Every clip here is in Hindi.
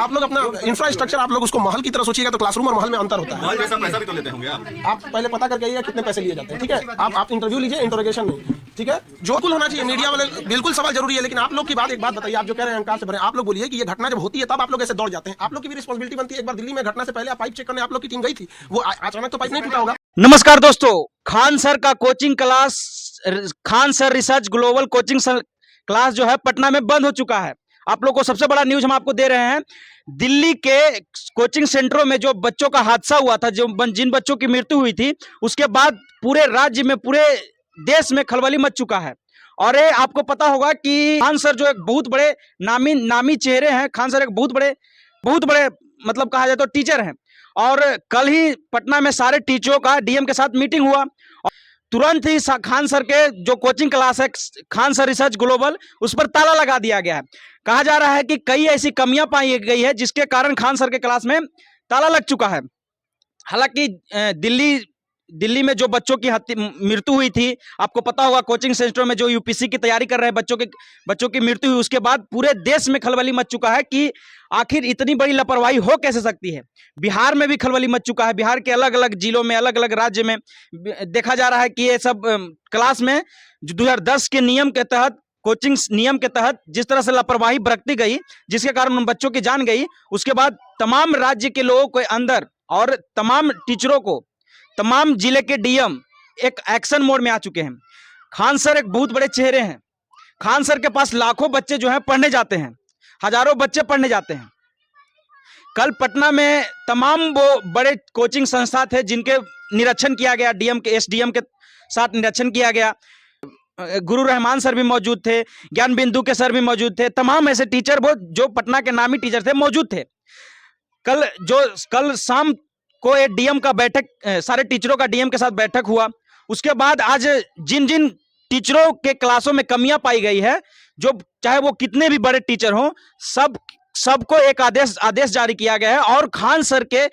आप लोग अपना इंफ्रास्ट्रक्चर आप लोग उसको महल की तरह सोचिएगा तो क्लासरूम और महल में अंतर होता है। महल जैसा पैसा भी तो लेते होंगे आप पहले पता करके आइएगा कितने पैसे लिए जाते हैं, ठीक है। आप इंटरव्यू लीजिए, इंटरोगेशन में, ठीक है। जो बिल्कुल होना चाहिए मीडिया वाले, बिल्कुल सवाल जरूरी है, लेकिन आप लोग की बात, एक बात बताइए, आप जो कह रहे हैं अंकार से भरे, आप लोग बोलिए कि ये घटना जब होती है तब आप लोग ऐसे दौड़ जाते हैं। आप लोग की भी रिस्पांसिबिलिटी बनती है। एक बार दिल्ली में घटना से पहले पाइप चेक करने आप लोग की टीम गई थी, वो अचानक तो पाइप नहीं टूटा होगा। नमस्कार दोस्तों, खान सर का coaching class, Khan sir research global coaching class जो है पटना में बंद हो चुका है। आप लोग को सबसे बड़ा न्यूज हम आपको दे रहे हैं। दिल्ली के कोचिंग सेंटरों में जो बच्चों का हादसा हुआ था, जिन बच्चों की मृत्यु हुई थी, उसके बाद पूरे राज्य में, पूरे देश में खलबली मच चुका है। और ये आपको पता होगा कि खान सर जो एक बहुत बड़े नामी चेहरे हैं, खान सर एक बहुत बड़े मतलब कहा जाए तो टीचर हैं। और कल ही पटना में सारे टीचरों का डीएम के साथ मीटिंग हुआ। तुरंत ही खान सर के जो कोचिंग क्लास है, खान सर रिसर्च ग्लोबल, उस पर ताला लगा दिया गया है। कहा जा रहा है कि कई ऐसी कमियां पाई गई है जिसके कारण खान सर के क्लास में ताला लग चुका है। हालांकि दिल्ली में जो बच्चों की मृत्यु हुई थी, आपको पता होगा, कोचिंग सेंटरों में जो यूपीसी की तैयारी कर रहे हैं बच्चों की मृत्यु हुई, उसके बाद पूरे देश में खलबली मच चुका है कि आखिर इतनी बड़ी लापरवाही हो कैसे सकती है। बिहार में भी खलबली मच चुका है। बिहार के अलग अलग जिलों में, अलग अलग राज्य में देखा जा रहा है कि ये सब क्लास में 2010 के नियम के तहत, कोचिंग नियम के तहत जिस तरह से लापरवाही बरती गई, जिसके कारण उन बच्चों की जान गई, उसके बाद तमाम राज्य के लोगों के अंदर और तमाम टीचरों को, तमाम जिले के डीएम एक एक्शन मोड में आ चुके हैं। खान सर एक बहुत बड़े चेहरे हैं। खान सर के पास लाखों बच्चे जो हैं पढ़ने जाते हैं, हजारों बच्चे पढ़ने जाते हैं। कल पटना में तमाम वो बड़े कोचिंग संस्था थे जिनके निरीक्षण किया गया, डीएम के, एसडीएम के साथ निरीक्षण किया गया। गुरु रहमान सर भी मौजूद थे, ज्ञान बिंदु के सर भी मौजूद थे, तमाम ऐसे टीचर वो जो पटना के नामी टीचर थे मौजूद थे। कल शाम को एक डीएम का बैठक, सारे टीचरों का डीएम के साथ बैठक हुआ। उसके बाद आज जिन जिन टीचरों के क्लासों में कमियां पाई गई है, जो चाहे वो कितने भी बड़े टीचर हों, सबको एक आदेश जारी किया गया है। और खान सर के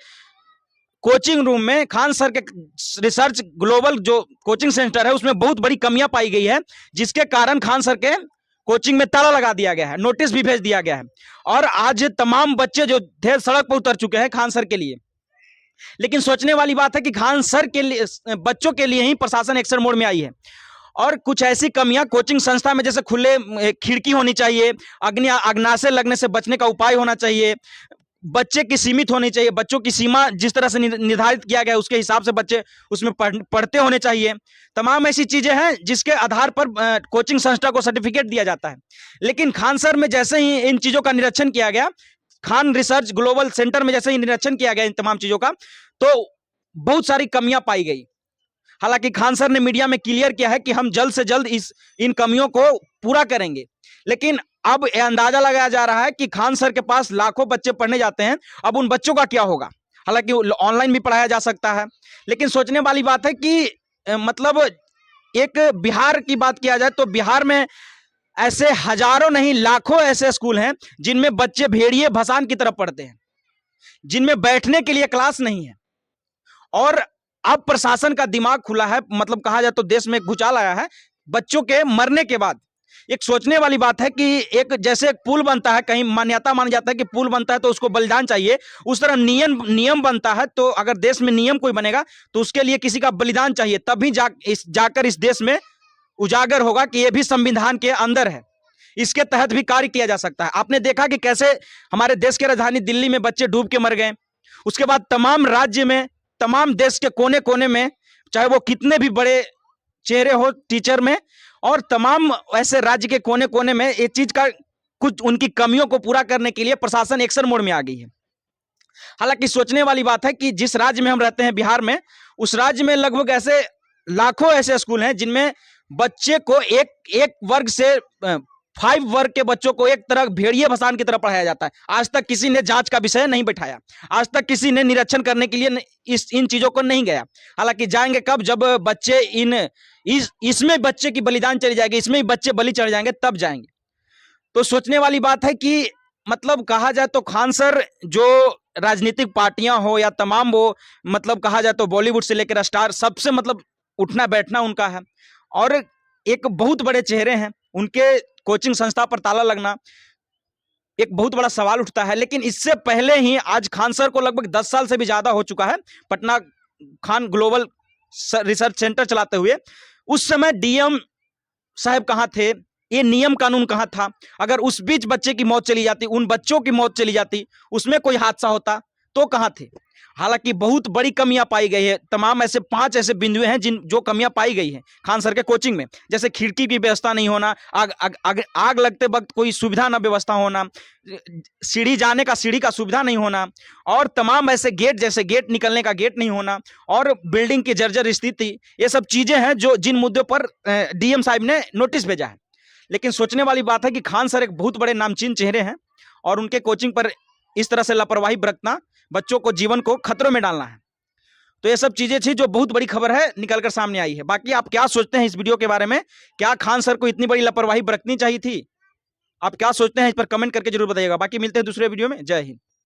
कोचिंग रूम में, खान सर के रिसर्च ग्लोबल जो कोचिंग सेंटर है, उसमें बहुत बड़ी कमियां पाई गई है, जिसके कारण खान सर के कोचिंग में ताला लगा दिया गया है, नोटिस भी भेज दिया गया है। और आज तमाम बच्चे जो थे सड़क पर उतर चुके हैं खान सर के लिए। लेकिन सोचने वाली बात है कि खान सर के लिए, बच्चों के लिए ही प्रशासन एक्शन मोड में आई है। और कुछ ऐसी कमियां कोचिंग संस्था में, जैसे खुले खिड़की होनी चाहिए, अग्नाशय लगने से बचने का उपाय होना चाहिए, बच्चे की सीमित होनी चाहिए, बच्चों की सीमा जिस तरह से निर्धारित किया गया है उसके हिसाब से बच्चे उसमें पढ़ते होने चाहिए। तमाम ऐसी चीजें हैं जिसके आधार पर कोचिंग संस्था को सर्टिफिकेट दिया जाता है। लेकिन खान सर में जैसे ही इन चीजों का निरीक्षण किया गया, खान रिसर्च ग्लोबल सेंटर में जैसे ही निरीक्षण किया गया इन तमाम चीजों का, तो बहुत सारी कमियां पाई गई। हालांकि खान सर ने मीडिया में क्लियर किया है कि हम जल्द से जल्द इन कमियों को पूरा करेंगे। लेकिन अब यह अंदाजा लगाया जा रहा है कि खान सर के पास लाखों बच्चे पढ़ने जाते हैं, अब उन बच्चों का क्या होगा। हालांकि ऑनलाइन भी पढ़ाया जा सकता है, लेकिन सोचने वाली बात है कि मतलब एक बिहार की बात किया जाए तो बिहार में ऐसे हजारों नहीं लाखों ऐसे स्कूल हैं जिनमें बच्चे भेड़िए भसान की तरफ पढ़ते हैं, जिनमें बैठने के लिए क्लास नहीं है। और अब प्रशासन का दिमाग खुला है, मतलब कहा जाए तो देश में भूचाल आया है बच्चों के मरने के बाद। एक सोचने वाली बात है कि एक जैसे एक पुल बनता है, कहीं मान्यता माना जाता है कि पुल बनता है तो उसको बलिदान चाहिए, उस तरह नियम बनता है। तो अगर देश में नियम कोई बनेगा तो उसके लिए किसी का बलिदान चाहिए, तभी जाकर इस देश में उजागर होगा कि यह भी संविधान के अंदर है, इसके तहत भी कार्य किया जा सकता है। आपने देखा कि कैसे हमारे देश की राजधानी दिल्ली में बच्चे डूब के मर गए। उसके बाद तमाम राज्य में, तमाम देश के कोने कोने में, चाहे वो कितने भी बड़े चेहरे हो टीचर में, और तमाम ऐसे राज्य के कोने कोने में ये चीज का, कुछ उनकी कमियों को पूरा करने के लिए प्रशासन एक्शन मोड में आ गई है। हालांकि सोचने वाली बात है कि जिस राज्य में हम रहते हैं, बिहार में, उस राज्य में लगभग ऐसे लाखों ऐसे स्कूल हैं जिनमें बच्चे को एक वर्ग से 5 वर्ग के बच्चों को एक तरह भेड़िए भसान की तरह पढ़ाया जाता है। आज तक किसी ने जांच का विषय नहीं बैठाया, आज तक किसी ने निरीक्षण करने के लिए इन चीजों को नहीं गया। हालांकि जाएंगे कब, जब बच्चे इसमें बच्चे की बलिदान चली जाएगी, इसमें बच्चे बलि चढ़ जाएंगे, तब जाएंगे। तो सोचने वाली बात है कि मतलब कहा जाए तो खान सर, जो राजनीतिक पार्टियां हो या तमाम वो, मतलब कहा जाए तो बॉलीवुड से लेकर स्टार, सबसे मतलब उठना बैठना उनका है। और एक बहुत बड़े चेहरे हैं, उनके कोचिंग संस्था पर ताला लगना एक बहुत बड़ा सवाल उठता है। लेकिन इससे पहले ही आज खान सर को लगभग 10 साल से भी ज्यादा हो चुका है Patna Khan global research centre चलाते हुए। उस समय डीएम साहब कहाँ थे, ये नियम कानून कहाँ था? अगर उस बीच बच्चे की मौत चली जाती, उन बच्चों की मौत चली जाती, उसमें कोई हादसा होता तो कहाँ थे? हालांकि बहुत बड़ी कमियां पाई गई है। तमाम ऐसे 5 ऐसे बिंदु हैं जो कमियां पाई गई हैं खान सर के कोचिंग में, जैसे खिड़की की व्यवस्था नहीं होना, आग लगते वक्त कोई सुविधा न व्यवस्था होना, सीढ़ी जाने का सीढ़ी का सुविधा नहीं होना, और तमाम ऐसे गेट, जैसे गेट निकलने का गेट नहीं होना, और बिल्डिंग की जर्जर स्थिति। ये सब चीजें हैं जो जिन मुद्दों पर डीएम साहब ने नोटिस भेजा है। लेकिन सोचने वाली बात है कि खान सर एक बहुत बड़े नामचीन चेहरे हैं और उनके कोचिंग पर इस तरह से लापरवाही बरतना बच्चों को, जीवन को खतरों में डालना है। तो ये सब चीजें थी जो बहुत बड़ी खबर है निकलकर सामने आई है। बाकी आप क्या सोचते हैं इस वीडियो के बारे में? क्या खान सर को इतनी बड़ी लापरवाही बरतनी चाहिए थी? आप क्या सोचते हैं इस पर कमेंट करके जरूर बताइएगा। बाकी मिलते हैं दूसरे वीडियो में। जय हिंद।